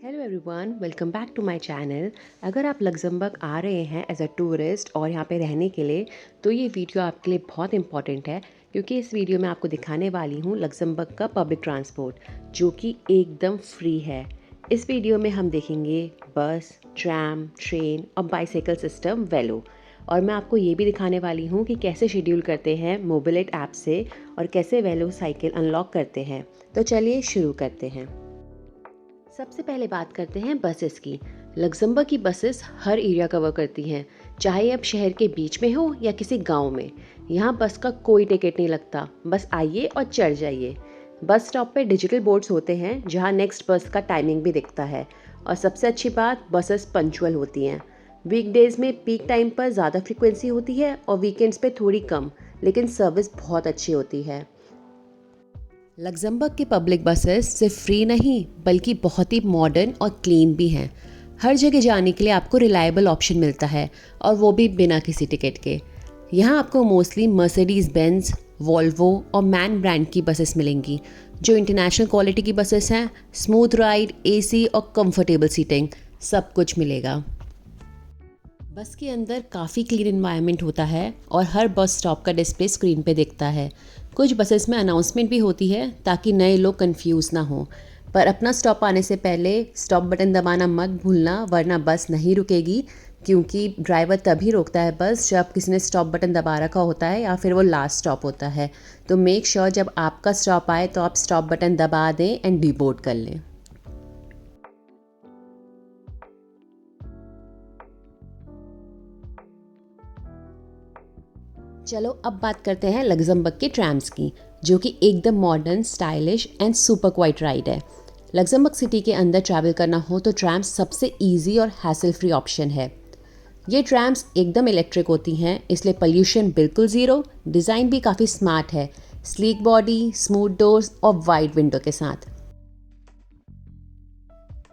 Hello everyone, welcome back to my channel. अगर आप Luxembourg आ रहे हैं एज अ टूरिस्ट और यहाँ पे रहने के लिए, तो ये वीडियो आपके लिए बहुत इंपॉर्टेंट है, क्योंकि इस वीडियो में आपको दिखाने वाली हूँ लग्जमबर्ग का पब्लिक ट्रांसपोर्ट, जो कि एकदम फ्री है। इस वीडियो में हम देखेंगे बस, ट्रैम, ट्रेन और बाईसाइकिल सिस्टम वेलो। और मैं आपको ये भी दिखाने वाली हूँ कि कैसे शेड्यूल करते हैं मोबिलिट ऐप से और कैसे वेलो साइकिल अनलॉक करते हैं। तो चलिए शुरू करते हैं। सबसे पहले बात करते हैं बसेस की। लग्जमबर्ग की बसेस हर एरिया कवर करती हैं, चाहे अब शहर के बीच में हो या किसी गांव में। यहाँ बस का कोई टिकट नहीं लगता, बस आइए और चढ़ जाइए। बस स्टॉप पे डिजिटल बोर्ड्स होते हैं जहाँ नेक्स्ट बस का टाइमिंग भी दिखता है। और सबसे अच्छी बात, बसेस पंक्चुअल होती हैं। वीकडेज़ में पीक टाइम पर ज़्यादा फ्रिक्वेंसी होती है और वीकेंड्स पे थोड़ी कम, लेकिन सर्विस बहुत अच्छी होती है। लग्जमबर्ग के पब्लिक बसेस सिर्फ फ्री नहीं बल्कि बहुत ही मॉडर्न और क्लीन भी हैं। हर जगह जाने के लिए आपको रिलायबल ऑप्शन मिलता है, और वो भी बिना किसी टिकट के। यहाँ आपको मोस्टली मर्सिडीज बेंज, वॉल्वो और मैन ब्रांड की बसेस मिलेंगी, जो इंटरनेशनल क्वालिटी की बसेस हैं। स्मूथ राइड, एसी और कंफर्टेबल सीटिंग सब कुछ मिलेगा। बस के अंदर काफ़ी क्लीन एनवायरनमेंट होता है और हर बस स्टॉप का डिस्प्ले स्क्रीन पे दिखता है। कुछ बसेस में अनाउंसमेंट भी होती है ताकि नए लोग कंफ्यूज ना हो। पर अपना स्टॉप आने से पहले स्टॉप बटन दबाना मत भूलना, वरना बस नहीं रुकेगी। क्योंकि ड्राइवर तभी रोकता है बस जब किसी ने स्टॉप बटन दबा रखा होता है या फिर वो लास्ट स्टॉप होता है। तो मेक श्योर जब आपका स्टॉप आए तो आप स्टॉप बटन दबा दें एंड डिबोर्ड कर लें। चलो अब बात करते हैं लग्जमबर्ग के ट्रैम्स की, जो कि एकदम modern, stylish and super quite ride है। लग्जमबर्ग सिटी के अंदर ट्रैवल करना हो तो ट्रैम्स सबसे इजी और हैसल फ्री ऑप्शन है। ये ट्रैम्स एकदम इलेक्ट्रिक होती हैं, इसलिए पोल्यूशन बिल्कुल ज़ीरो। डिज़ाइन भी काफ़ी स्मार्ट है, स्लीक बॉडी, स्मूथ डोर्स और वाइड विंडो के साथ।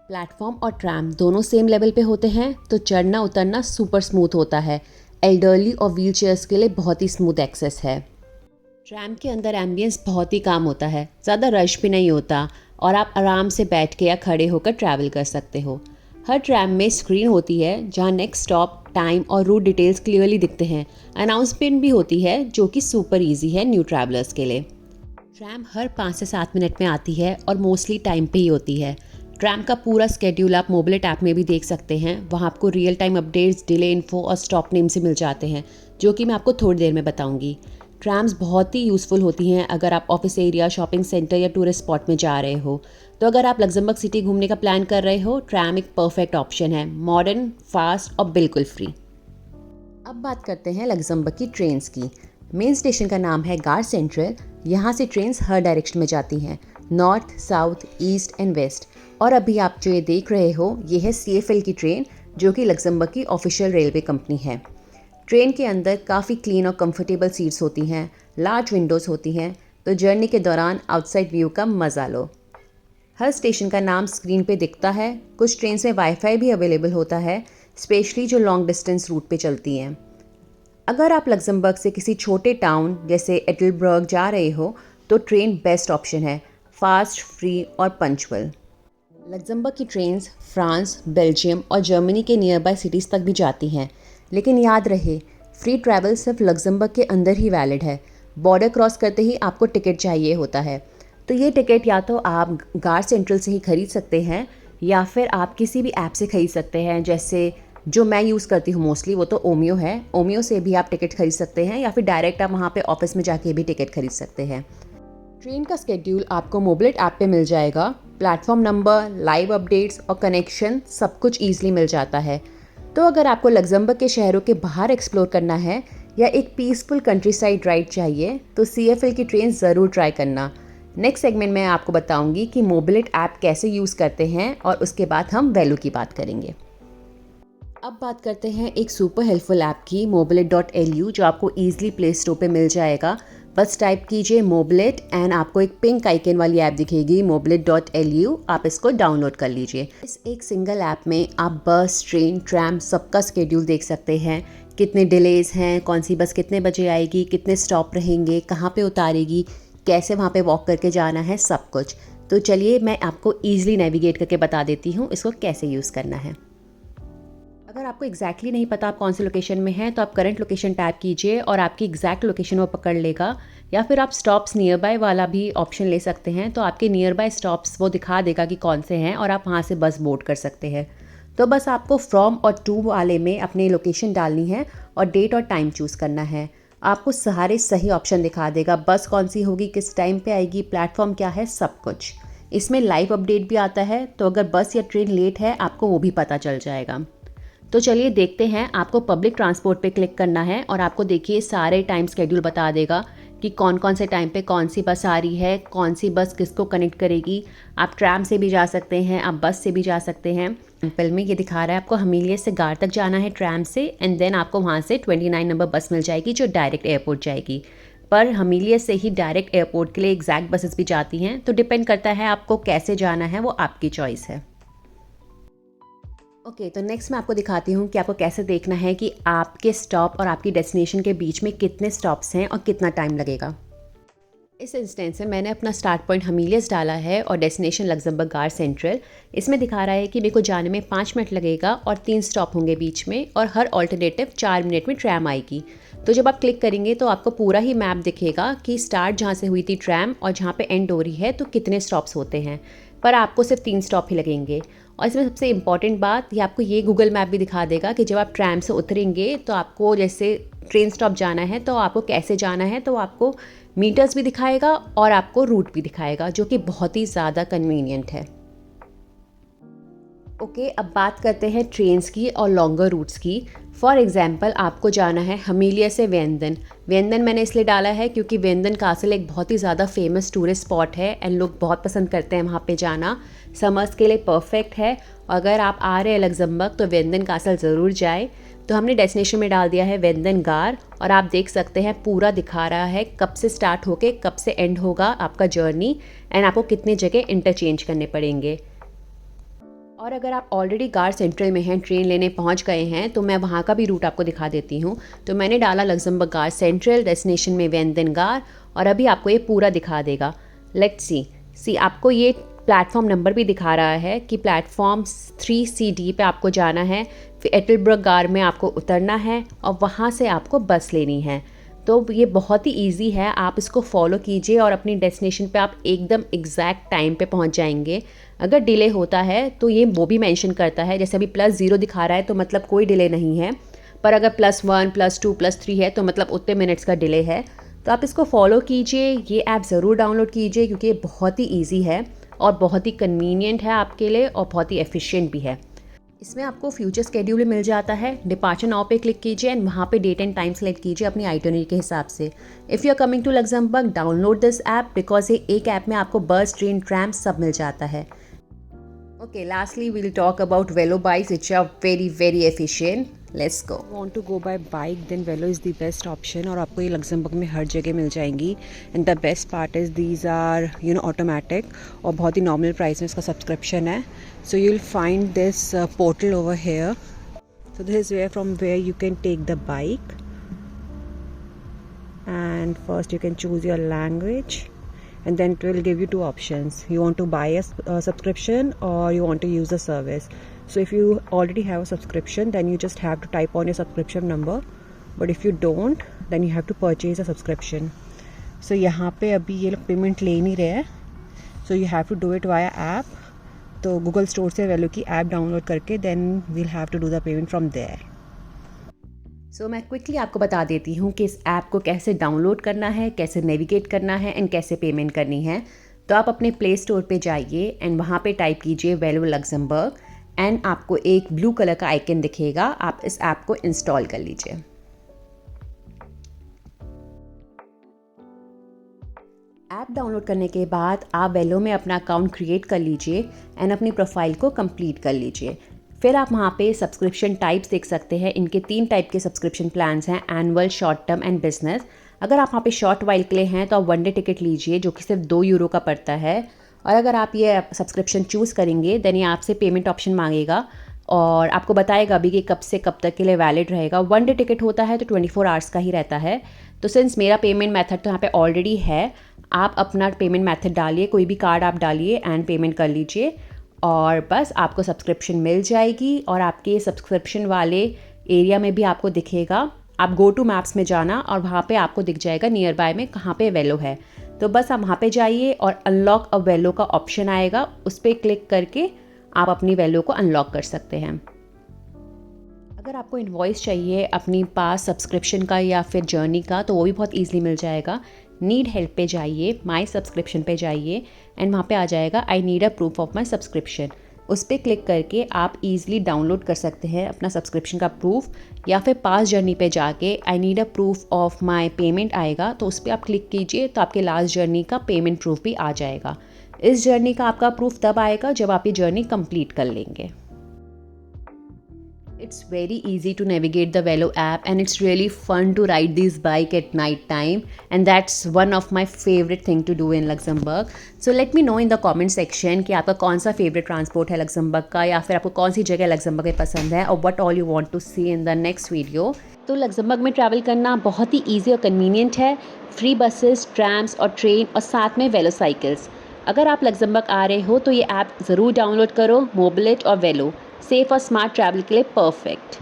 प्लेटफॉर्म और ट्रैम दोनों सेम लेवल पे होते हैं, तो चढ़ना उतरना सुपर स्मूथ होता है। एल्डरली और व्हील चेयर्स के लिए बहुत ही स्मूथ एक्सेस है। ट्रैम के अंदर एम्बियंस बहुत ही काम होता है, ज़्यादा रश भी नहीं होता और आप आराम से बैठ के या खड़े होकर ट्रैवल कर सकते हो। हर ट्रैम में स्क्रीन होती है जहाँ नेक्स्ट स्टॉप, टाइम और रूट डिटेल्स क्लियरली दिखते हैं। अनाउंसमेंट भी होती है जो कि सुपर ईजी है न्यू ट्रैवलर्स के लिए। ट्रैम हर 5 से 7 मिनट में आती है और मोस्टली टाइम पे ही होती है। ट्रैम का पूरा स्केड्यूल आप मोबिलिट ऐप में भी देख सकते हैं। वहाँ आपको real time updates, delay info और स्टॉप नेम से मिल जाते हैं, जो कि मैं आपको थोड़ी देर में बताऊंगी। ट्रैम्स बहुत ही यूज़फुल होती हैं अगर आप ऑफिस एरिया, शॉपिंग सेंटर या टूरिस्ट स्पॉट में जा रहे हो। तो अगर आप लग्जमबर्ग सिटी घूमने का प्लान कर रहे हो, ट्रैम एक परफेक्ट ऑप्शन है, मॉडर्न, फास्ट और बिल्कुल फ्री। अब बात करते हैं लग्जमबर्ग की ट्रेन्स की। मेन स्टेशन का नाम है गार सेंट्रल। यहाँ से ट्रेन्स हर डायरेक्शन में जाती हैं, north, south, east and west. और अभी आप जो ये देख रहे हो, ये है CFL की ट्रेन, जो कि लग्जमबर्ग की ऑफिशियल रेलवे कंपनी है। ट्रेन के अंदर काफ़ी क्लीन और कंफर्टेबल सीट्स होती हैं, लार्ज विंडोज़ होती हैं, तो जर्नी के दौरान आउटसाइड व्यू का मज़ा लो। हर स्टेशन का नाम स्क्रीन पे दिखता है। कुछ ट्रेन में वाईफाई भी अवेलेबल होता है, स्पेशली जो लॉन्ग डिस्टेंस रूट पे चलती हैं। अगर आप लग्जमबर्ग से किसी छोटे टाउन जैसे एडलबर्ग जा रहे हो, तो ट्रेन बेस्ट ऑप्शन है, फास्ट, फ्री और पंचुअल। लग्जमबर्ग की ट्रेन्स फ्रांस, बेल्जियम और जर्मनी के नियर बाय सिटीज़ तक भी जाती हैं। लेकिन याद रहे, फ्री ट्रैवल सिर्फ लग्जमबर्ग के अंदर ही वैलिड है। बॉर्डर क्रॉस करते ही आपको टिकट चाहिए होता है। तो ये टिकट या तो आप गार सेंट्रल से ही खरीद सकते हैं, या फिर आप किसी भी ऐप से खरीद सकते हैं। जैसे जो मैं यूज़ करती हूँ मोस्टली, वो तो ओमियो है। ओमियो से भी आप टिकट खरीद सकते हैं, या फिर डायरेक्ट आप वहाँ पे ऑफिस में जाके भी टिकट खरीद सकते हैं। ट्रेन का स्केड्यूल आपको मोबिलिट ऐप पे मिल जाएगा। प्लेटफॉर्म नंबर, लाइव अपडेट्स और कनेक्शन सब कुछ ईजिली मिल जाता है। तो अगर आपको लग्जमबर्ग के शहरों के बाहर एक्सप्लोर करना है या एक पीसफुल कंट्री साइड राइड चाहिए, तो CFL की ट्रेन ज़रूर ट्राई करना। नेक्स्ट सेगमेंट में आपको बताऊंगी कि मोबिलिट ऐप कैसे यूज़ करते हैं, और उसके बाद हम वैल्यू की बात करेंगे। अब बात करते हैं एक सुपर हेल्पफुल ऐप की, mobilit.lu, जो आपको ईजिली प्ले स्टोर पे मिल जाएगा। बस टाइप कीजिए मोबिलिट एंड आपको एक पिंक आइकन वाली ऐप दिखेगी, mobilit.lu। आप इसको डाउनलोड कर लीजिए। इस एक सिंगल ऐप में आप बस, ट्रेन, ट्रैम सबका स्केड्यूल देख सकते हैं। कितने डिलेज हैं, कौन सी बस कितने बजे आएगी, कितने स्टॉप रहेंगे, कहाँ पे उतारेगी, कैसे वहाँ पे वॉक करके जाना है, सब कुछ। तो चलिए मैं आपको ईजिली नेविगेट करके बता देती हूँ इसको कैसे यूज़ करना है। अगर आपको एग्जैक्टली नहीं पता आप कौन सी लोकेशन में हैं तो आप करंट लोकेशन टैप कीजिए और आपकी एग्जैक्ट लोकेशन वो पकड़ लेगा, या फिर आप स्टॉप्स नियर बाय वाला भी ऑप्शन ले सकते हैं। तो आपके नियर बाय स्टॉप्स वो दिखा देगा कि कौन से हैं और आप वहाँ से बस बोर्ड कर सकते हैं। तो बस आपको फ्रॉम और टू वाले में अपनी लोकेशन डालनी है और डेट और टाइम चूज़ करना है। आपको सारे सही ऑप्शन दिखा देगा, बस कौन सी होगी, किस टाइम पे आएगी, प्लेटफॉर्म क्या है, सब कुछ। इसमें लाइव अपडेट भी आता है, तो अगर बस या ट्रेन लेट है आपको वो भी पता चल जाएगा। तो चलिए देखते हैं। आपको पब्लिक ट्रांसपोर्ट पे क्लिक करना है और आपको देखिए सारे टाइम स्केड्यूल बता देगा कि कौन कौन से टाइम पे कौन सी बस आ रही है, कौन सी बस किसको कनेक्ट करेगी। आप ट्रैम से भी जा सकते हैं, आप बस से भी जा सकते हैं। एग्जाम्पल में ये दिखा रहा है आपको हमीलियत से गार तक जाना है ट्रैम से, एंड देन आपको वहाँ से 29 नंबर बस मिल जाएगी जो डायरेक्ट एयरपोर्ट जाएगी। पर हमीलियत से ही डायरेक्ट एयरपोर्ट के लिए एग्जैक्ट बसेस भी जाती हैं, तो डिपेंड करता है आपको कैसे जाना है, वो आपकी चॉइस है। ओके, तो नेक्स्ट मैं आपको दिखाती हूँ कि आपको कैसे देखना है कि आपके स्टॉप और आपकी डेस्टिनेशन के बीच में कितने स्टॉप्स हैं और कितना टाइम लगेगा। इस इंस्टेंस में मैंने अपना स्टार्ट पॉइंट हमीलियस डाला है और डेस्टिनेशन लग्जमबर्ग गार सेंट्रल। इसमें दिखा रहा है कि मेरे को जाने में 5 मिनट लगेगा और 3 स्टॉप होंगे बीच में, और हर ऑल्टरनेटिव 4 मिनट में ट्रैम आएगी। तो जब आप क्लिक करेंगे तो आपको पूरा ही मैप दिखेगा कि स्टार्ट जहाँ से हुई थी ट्रैम और जहाँ पे एंड हो रही है तो कितने स्टॉप्स होते हैं। पर आपको सिर्फ 3 स्टॉप ही लगेंगे। और इसमें सबसे इम्पॉर्टेंट बात, ये आपको ये गूगल मैप भी दिखा देगा कि जब आप ट्रैम से उतरेंगे तो आपको जैसे ट्रेन स्टॉप जाना है तो आपको कैसे जाना है, तो आपको मीटर्स भी दिखाएगा और आपको रूट भी दिखाएगा, जो कि बहुत ही ज़्यादा कन्वीनियंट है। ओके, अब बात करते हैं ट्रेन्स की और लॉन्गर रूट्स की। फॉर एग्जांपल आपको जाना है हमीलिया से वेंदन। वेंदन मैंने इसलिए डाला है क्योंकि वेंदन कासल एक बहुत ही ज़्यादा फेमस टूरिस्ट स्पॉट है एंड लोग बहुत पसंद करते हैं वहाँ पे जाना। समर्स के लिए परफेक्ट है। अगर आप आ रहे हैं लग्जमबर्ग तो वेंदन कासल ज़रूर जाए। तो हमने डेस्टिनेशन में डाल दिया है वेंदन गार, और आप देख सकते हैं पूरा दिखा रहा है कब से स्टार्ट होके कब से एंड होगा आपका जर्नी, एंड आपको कितने जगह इंटरचेंज करने पड़ेंगे। और अगर आप ऑलरेडी गार सेंट्रल में हैं, ट्रेन लेने पहुंच गए हैं, तो मैं वहां का भी रूट आपको दिखा देती हूं। तो मैंने डाला लग्जमबर्ग गार सेंट्रल, डेस्टिनेशन में वेंदन गार, और अभी आपको ये पूरा दिखा देगा। लेट्स सी आपको ये प्लेटफॉर्म नंबर भी दिखा रहा है कि प्लेटफॉर्म 3CD पे आपको जाना है। फिर एटलब्रग गार में आपको उतरना है और वहाँ से आपको बस लेनी है। तो ये बहुत ही इजी है, आप इसको फॉलो कीजिए और अपनी डेस्टिनेशन पे आप एकदम एग्जैक्ट टाइम पे पहुँच जाएंगे। अगर डिले होता है तो ये वो भी मेंशन करता है, जैसे अभी +0 दिखा रहा है तो मतलब कोई डिले नहीं है, पर अगर +1 +2 +3 है तो मतलब उतने मिनट्स का डिले है। तो आप इसको फॉलो कीजिए, ये ऐप ज़रूर डाउनलोड कीजिए क्योंकि ये बहुत ही ईजी है और बहुत ही कन्वीनियंट है आपके लिए और बहुत ही एफिशिएंट भी है। इसमें आपको फ्यूचर स्केड्यूल भी मिल जाता है। डिपार्चर नाउ पे क्लिक कीजिए एंड वहाँ पे डेट एंड टाइम सेलेक्ट कीजिए अपनी आइटनरी के हिसाब से। If you are coming to Luxembourg, download this app because ये एक ऐप में आपको बस, ट्रेन, ट्रैम सब मिल जाता है। Okay, lastly we'll talk about Velo bikes which are very efficient. Let's go. If you want to go by bike then Velo is the best option और आपको ये लग्जमबर्ग में हर जगह मिल जाएंगी। And the best part is these are automatic और बहुत ही नॉर्मल प्राइस में इसका सब्सक्रिप्शन है। So you will find this portal over here. So this is where from where you can take the bike and first you can choose your language and then it will give you 2 options. You want to buy a subscription or you want to use the service. So if you already have a subscription then you just have to type on your subscription number, but if you don't then you have to purchase a subscription. So यहाँ पे अभी ये लोग payment ले नहीं रहे हैं, so you have to do it via app. तो गूगल स्टोर से वेलो की ऐप डाउनलोड करके then we'll have to do the payment from there. सो मैं क्विकली आपको बता देती हूँ कि इस ऐप को कैसे डाउनलोड करना है, कैसे नेविगेट करना है एंड कैसे पेमेंट करनी है। तो आप अपने प्ले स्टोर पे जाइए एंड वहाँ पे टाइप कीजिए वेलो लग्जमबर्ग एंड आपको एक ब्लू कलर का आइकन दिखेगा। आप इस ऐप को इंस्टॉल कर लीजिए। ऐप डाउनलोड करने के बाद आप वेलो में अपना अकाउंट क्रिएट कर लीजिए एंड अपनी प्रोफाइल को कंप्लीट कर लीजिए। फिर आप वहाँ पे सब्सक्रिप्शन टाइप्स देख सकते हैं। इनके 3 टाइप के सब्सक्रिप्शन प्लान्स हैं, annual, short term and business. अगर आप वहाँ पे शॉर्ट वाइल के लिए हैं तो आप 1 डे टिकट लीजिए जो कि सिर्फ €2 का पड़ता है। और अगर आप ये सब्सक्रिप्शन चूज़ करेंगे देन ये आपसे पेमेंट ऑप्शन मांगेगा और आपको बताएगा भी कि कब से कब तक के लिए वैलिड रहेगा। 1 डे टिकट होता है तो 24 आवर्स का ही रहता है। तो सिंस मेरा पेमेंट मेथड तो यहाँ पे ऑलरेडी है, आप अपना पेमेंट मेथड डालिए, कोई भी कार्ड आप डालिए एंड पेमेंट कर लीजिए और बस आपको सब्सक्रिप्शन मिल जाएगी। और आपके सब्सक्रिप्शन वाले एरिया में भी आपको दिखेगा, आप गो टू मैप्स में जाना और वहाँ पे आपको दिख जाएगा नियर बाय में कहाँ पे वेलो है। तो बस आप वहाँ पे जाइए और अनलॉक अ वेलो का ऑप्शन आएगा, उस पर क्लिक करके आप अपनी वेलो को अनलॉक कर सकते हैं। अगर आपको इनवॉइस चाहिए अपनी पास सब्सक्रिप्शन का या फिर जर्नी का, तो वो भी बहुत ईजिली मिल जाएगा। नीड हेल्प पे जाइए, माई सब्सक्रिप्शन पे जाइए एंड वहाँ पे आ जाएगा I need a proof of my subscription. उस पर क्लिक करके आप ईजिली डाउनलोड कर सकते हैं अपना सब्सक्रिप्शन का प्रूफ, या फिर पास जर्नी पे जाके I need a proof of my payment आएगा, तो उस पर आप क्लिक कीजिए तो आपके लास्ट जर्नी का पेमेंट प्रूफ भी आ जाएगा। इस जर्नी का आपका प्रूफ तब आएगा जब आप ये जर्नी कंप्लीट कर लेंगे। It's very easy to navigate the Velo app and it's really fun to ride this bike at night time, and that's one of my favorite thing to do in Luxembourg. So let me know in the comment section कि आपका कौन सा favorite transport है Luxembourg का, या फिर आपको कौन सी जगह लग्जमबर्ग में पसंद है, और what all you want to see in the next video. तो लग्जमबर्ग में ट्रैवल करना बहुत ही ईजी और कन्वीनियंट है। फ्री बसेस, ट्रैम्स और ट्रेन और साथ में वेलो साइकिल्स। अगर आप लग्जमबर्ग आ रहे हो तो ये ऐप ज़रूर डाउनलोड करो, मोबिलिट और वेलो, सेफ और स्मार्ट ट्रैवल के लिए परफेक्ट।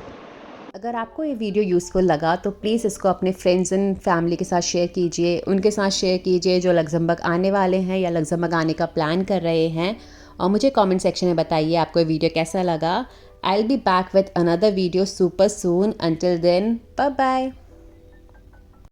अगर आपको ये वीडियो यूज़फुल लगा तो प्लीज़ इसको अपने फ्रेंड्स एंड फैमिली के साथ शेयर कीजिए, उनके साथ शेयर कीजिए जो लग्जमबर्ग आने वाले हैं या लग्जमबर्ग आने का प्लान कर रहे हैं, और मुझे कमेंट सेक्शन में बताइए आपको ये वीडियो कैसा लगा। I will be back with another video super soon. Until then, bye bye.